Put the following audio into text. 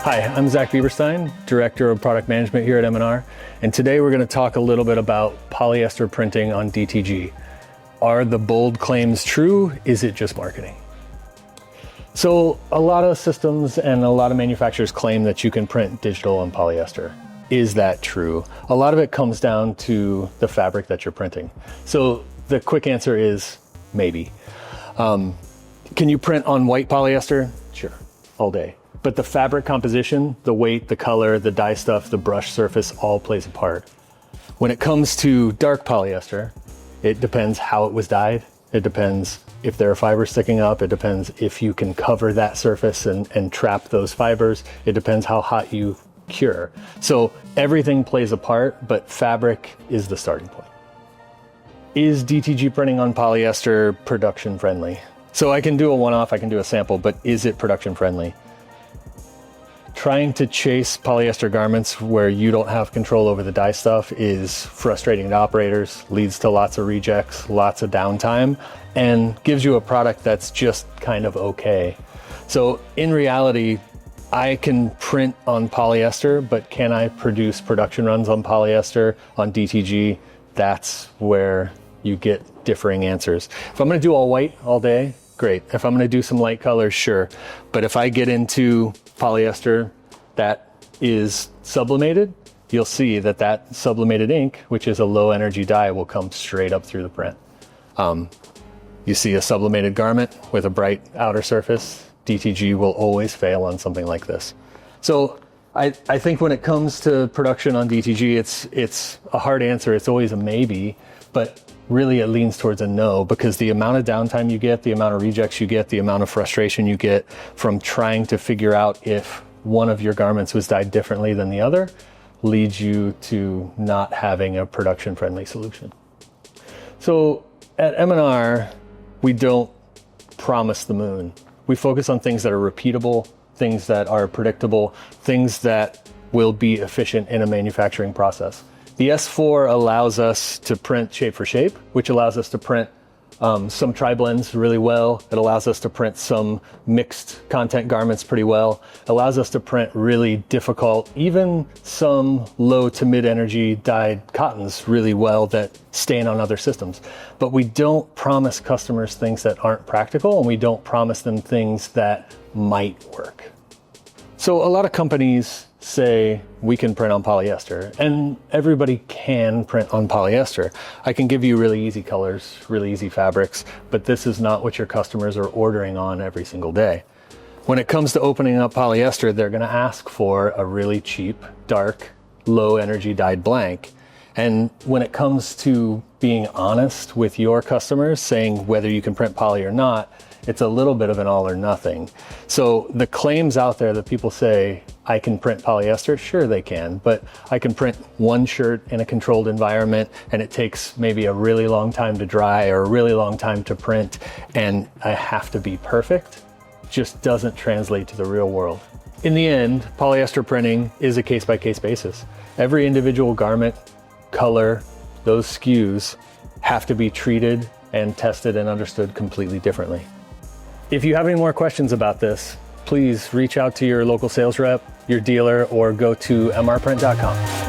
Hi, I'm Zac Biberstine, Director of Product Management here at M&R, and today we're going to talk a little bit about polyester printing on DTG. Are the bold claims true? Is it just marketing? So a lot of systems and a lot of manufacturers claim that you can print digital on polyester. Is that true? A lot of it comes down to the fabric that you're printing. So the quick answer is maybe. Can you print on white polyester? Sure, all day. But the fabric composition, the weight, the color, the dye stuff, the brush surface all plays a part. When it comes to dark polyester, it depends how it was dyed. It depends if there are fibers sticking up. It depends if you can cover that surface and trap those fibers. It depends how hot you cure. So everything plays a part, but fabric is the starting point. Is DTG printing on polyester production friendly? So I can do a one-off, I can do a sample, but is it production friendly? Trying to chase polyester garments where you don't have control over the dye stuff is frustrating to operators, leads to lots of rejects, lots of downtime, and gives you a product that's just kind of okay. So in reality, I can print on polyester, but can I produce production runs on polyester on DTG? That's where you get differing answers. If I'm gonna do all white all day, great. If I'm gonna do some light colors, sure. But if I get into polyester that is sublimated, you'll see that that sublimated ink, which is a low energy dye, will come straight up through the print. You see a sublimated garment with a bright outer surface, DTG will always fail on something like this. So I think when it comes to production on DTG, it's a hard answer. It's always a maybe, but really it leans towards a no, because the amount of downtime you get, the amount of rejects you get, the amount of frustration you get from trying to figure out if one of your garments was dyed differently than the other leads you to not having a production friendly solution. So at M&R, we don't promise the moon. We focus on things that are repeatable, things that are predictable, things that will be efficient in a manufacturing process. The S4 allows us to print shape for shape, which allows us to print some tri-blends really well. It allows us to print some mixed content garments pretty well. It allows us to print really difficult, even some low to mid energy dyed cottons really well that stain on other systems. But we don't promise customers things that aren't practical, and we don't promise them things that might work. So a lot of companies say we can print on polyester, and everybody can print on polyester. I can give you really easy colors, really easy fabrics, but this is not what your customers are ordering on every single day. When it comes to opening up polyester, they're going to ask for a really cheap, dark, low energy dyed blank. And when it comes to being honest with your customers, saying whether you can print poly or not, it's a little bit of an all or nothing. So the claims out there that people say, I can print polyester, sure they can, but I can print one shirt in a controlled environment and it takes maybe a really long time to dry or a really long time to print, and I have to be perfect, just doesn't translate to the real world. In the end, polyester printing is a case-by-case basis. Every individual garment, color, those SKUs have to be treated and tested and understood completely differently. If you have any more questions about this, please reach out to your local sales rep, your dealer, or go to mrprint.com.